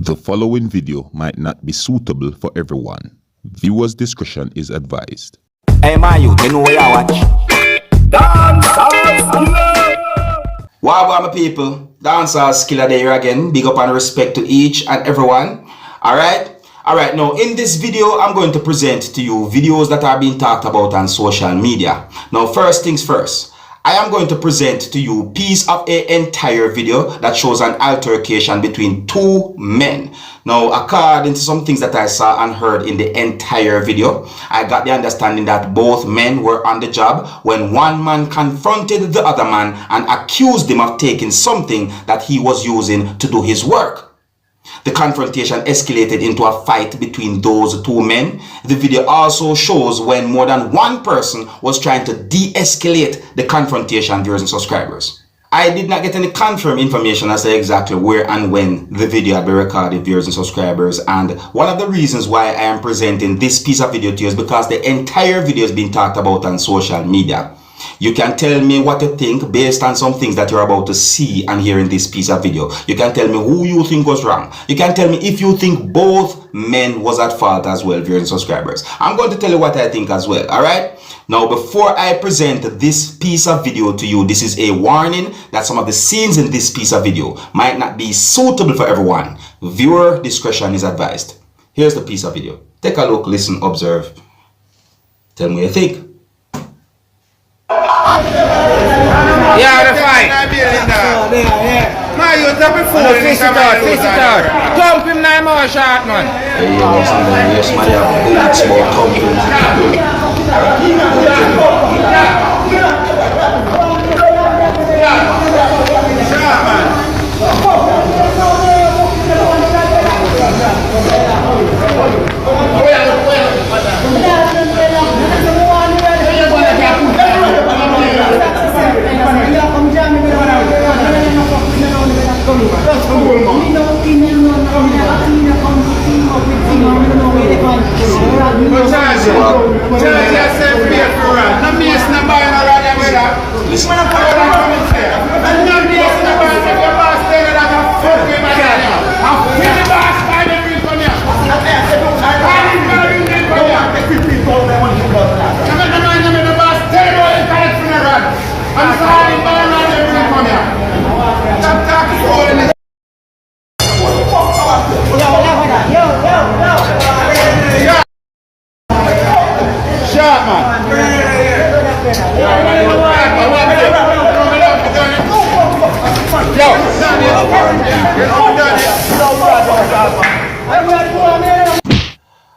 The following video might not be suitable for everyone. Viewers' discretion is advised. Hey man, you know where I watch? Dancehall skilla! Wow, my people, Dancehall skilla there again. Big up and respect to each and everyone. Alright, now in this video, I'm going to present to you videos that are being talked about on social media. Now, first things first. I am going to present to you a piece of an entire video that shows an altercation between two men. Now, according to some things that I saw and heard in the entire video, I got the understanding that both men were on the job when one man confronted the other man and accused him of taking something that he was using to do his work. The confrontation escalated into a fight between those two men. The video also shows when more than one person was trying to de-escalate the confrontation, viewers and subscribers. I did not get any confirmed information as to exactly where and when the video had been recorded, viewers and subscribers, and one of the reasons why I am presenting this piece of video to you is because the entire video is being talked about on social media. You can tell me what you think based on some things that you're about to see and hear in this piece of video. You can tell me who you think was wrong. You can tell me if you think both men was at fault as well, viewers and subscribers. I'm going to tell you what I think as well, alright? Now, before I present this piece of video to you, this is a warning that some of the scenes in this piece of video might not be suitable for everyone. Viewer discretion is advised. Here's the piece of video. Take a look, listen, observe. Tell me what you think. Yeah, the fight. Man, you drop it full. Face it out. Thump him 9 more shot, man. Yes, man, you have bullets more thumping.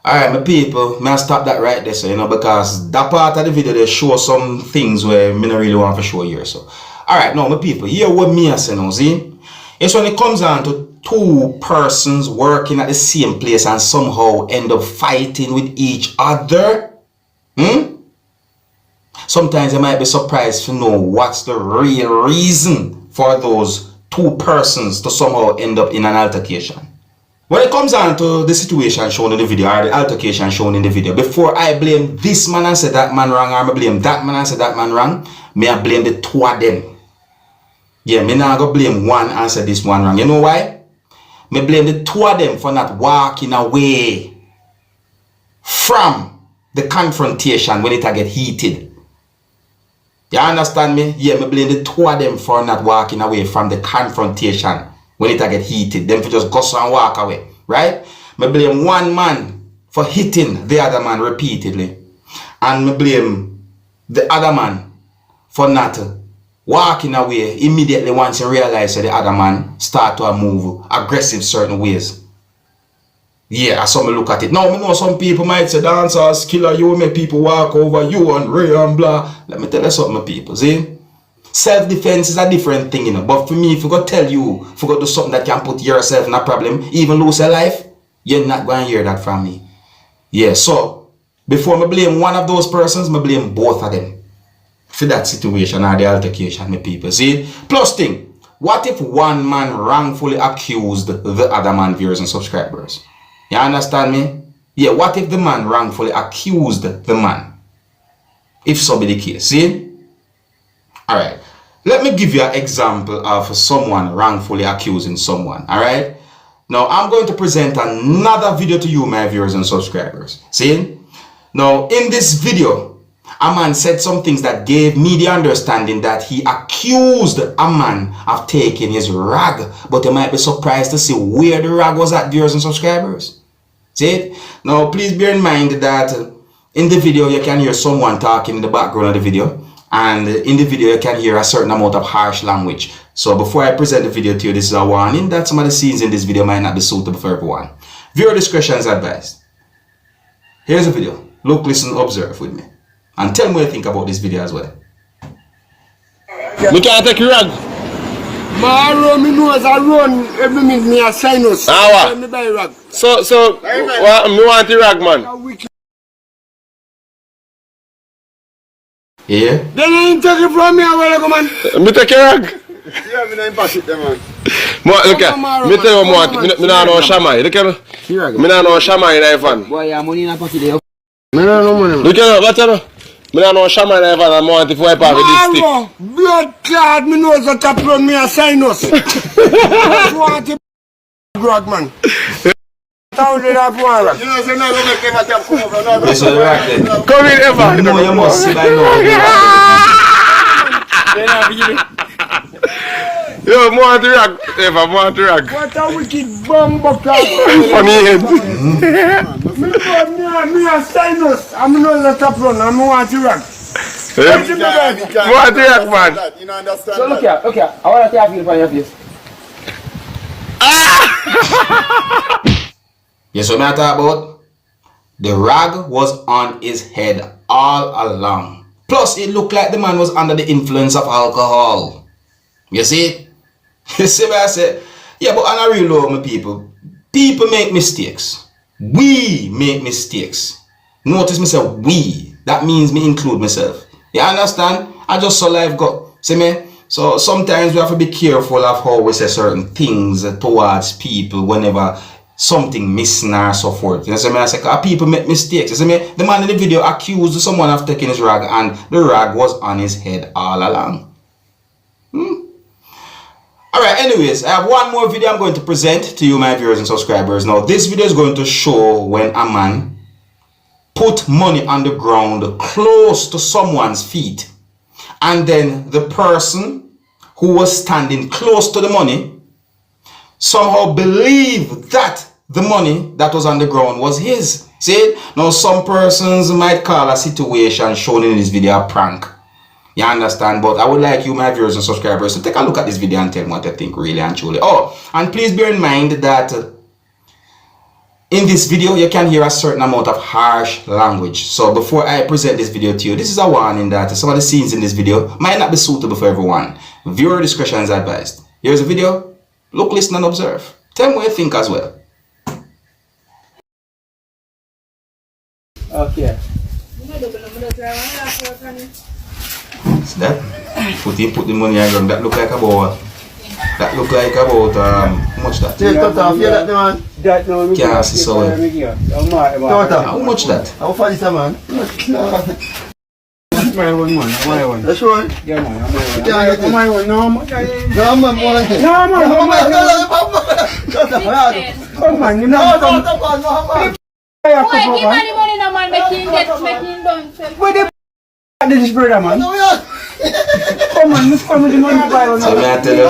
Alright, my people, may I stop that right there, so you know, because that part of the video they show some things where me not really want to show here. So alright, now my people, hear what me I say now, see? It's when it comes down to two persons working at the same place and somehow end up fighting with each other. Sometimes you might be surprised to know what's the real reason for those two persons to somehow end up in an altercation. When it comes down to the situation shown in the video or the altercation shown in the video, before I blame this man and say that man wrong, or I blame that man and say that man wrong, may I blame the two of them. Yeah, me not go blame one and say this one wrong. You know why? Me blame the two of them for not walking away from the confrontation when it get heated. You understand me? Yeah, me blame the two of them for not walking away from the confrontation when it get heated. Them for just go and walk away, right? Me blame one man for hitting the other man repeatedly. And me blame the other man for not walking away immediately once you realize that the other man start to move aggressive certain ways. Yeah, that's how me look at it. Now, I know some people might say, Dancehall skilla, you make people walk over you and Ray and blah. Let me tell you something, people, see? Self-defense is a different thing, you know. But for me, if I go tell you, if I go do something that can put yourself in a problem, even lose your life, you're not going to hear that from me. Yeah, so, before I blame one of those persons, I blame both of them for that situation or the altercation, my people. See? Plus thing, what if one man wrongfully accused the other man, viewers and subscribers? You understand me? Yeah, what if the man wrongfully accused the man? If so be the case, see? Alright, let me give you an example of someone wrongfully accusing someone, alright? Now, I'm going to present another video to you, my viewers and subscribers. See? Now, in this video, a man said some things that gave me the understanding that he accused a man of taking his rag. But you might be surprised to see where the rag was at, viewers and subscribers. See it? Now, please bear in mind that in the video, you can hear someone talking in the background of the video. And in the video, you can hear a certain amount of harsh language. So before I present the video to you, this is a warning that some of the scenes in this video might not be suitable for everyone. Viewer discretion is advised. Here's the video. Look, listen, observe with me. And tell me what you think about this video as well. Me can't take your rag. My run, me nose I run every minute me a sinus. Ah, Me buy rag. So, what? Me want the rag, man. Yeah? Then you ain't take it from me, I will go, man. Me take your rag. Yeah, me not pass it, man. Look here, me tell you what, me not know Shamai. Look here, me not know Shamai in the van. Boy, you have money in a pocket there. Me not know money, man. Look here, what you know? Me not know Shamai in the van and I want to wipe off with this stick. Blood clot, me nose a tap run me a sinus. I want to rag, man. $1,000 for rag. You know, say now go make him a tap come over. This is the rag then. Come in, Eva. You know you must see by now. Yo, me want the rag, Eva, me want the rag. What a wicked bumbo clot. Funny head. Me a sinus. I'm nose a tap run and me want to rag. Me want the rag, man. You know understand? So look here, I want to take a feel for your face. Yes, what I talk about? The rag was on his head all along. Plus, it looked like the man was under the influence of alcohol. You see? You see what I said? Yeah, but on a real low, my people, people make mistakes. We make mistakes. Notice me say we. That means me include myself. You understand? I just saw life go. See me? So sometimes we have to be careful of how we say certain things towards people whenever something missing or so forth. You know what I say? People make mistakes. You see me? The man in the video accused someone of taking his rag and the rag was on his head all along. Alright, anyways, I have one more video I'm going to present to you, my viewers and subscribers. Now, this video is going to show when a man put money on the ground close to someone's feet. And then the person who was standing close to the money somehow believed that the money that was on the ground was his. See? Now, some persons might call a situation shown in this video a prank. You understand? But I would like you, my viewers and subscribers, to take a look at this video and tell me what you think really and truly. Oh, and please bear in mind that in this video, you can hear a certain amount of harsh language. So before I present this video to you, this is a warning that some of the scenes in this video might not be suitable for everyone. Viewer discretion is advised. Here's the video. Look, listen, and observe. Tell me what you think as well. Okay. See that? Put the money on ground. That look like about how much that? That no, me Can't see so well. How much that? How far is that, man? My one, my one. That's right. Yeah, man, My one, no, man. No, man, come on, you know. Wait, give money no man, make him done. Where the this brother, man? Come on, let's come with the money buy one. So may I tell you?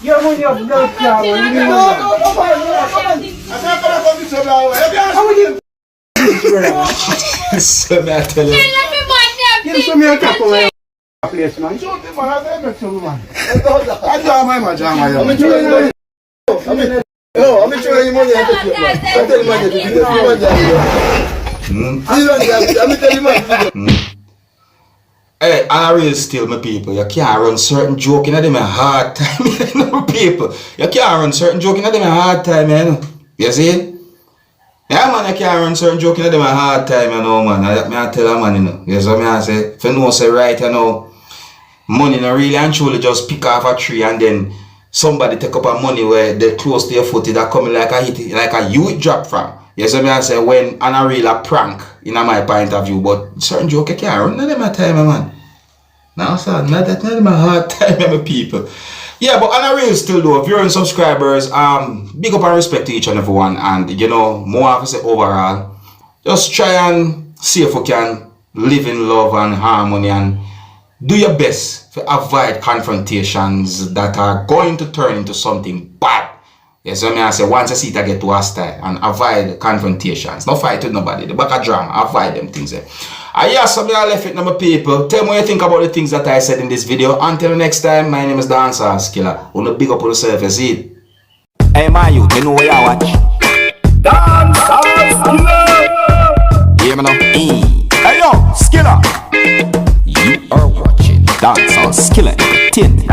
Your money up, no flower. So may I tell you? Give some me a tap on my place, man. Hey, I really still my people. You can't run certain joke in them a hard time, you know, people. You can't run certain joke in them a hard time, you know. You see? Yeah, man, you can't run certain joke in them a hard time, you know, man. I tell a man, you know. You see what I say? If you know, say right, you know, money not really and truly just pick off a tree and then somebody take up a money where they close to your foot, that coming like a hit, like a huge drop from. You see what I say? When and a real a prank, in my point of view, but certain joke you can't run, not them a time, man. Now, sir, not that not my hard time, my people. Yeah, but on a real still though, viewers and subscribers, big up and respect to each and everyone, and you know, more I say overall, just try and see if we can live in love and harmony and do your best to avoid confrontations that are going to turn into something bad. Yes, so I say once I see it I get too hostile and avoid confrontations. Not fight with nobody. The back of drama, avoid them things there. And yeah, so I left it to my people. Tell me what you think about the things that I said in this video. Until next time, my name is Dancehall Skilla. Wanna big up on yourself, you see it. Hey my youth, you know where you watch? Dancehall Skilla! Hear me now? Hey yo, Skilla! You are watching Dancehall Skilla Entertainment.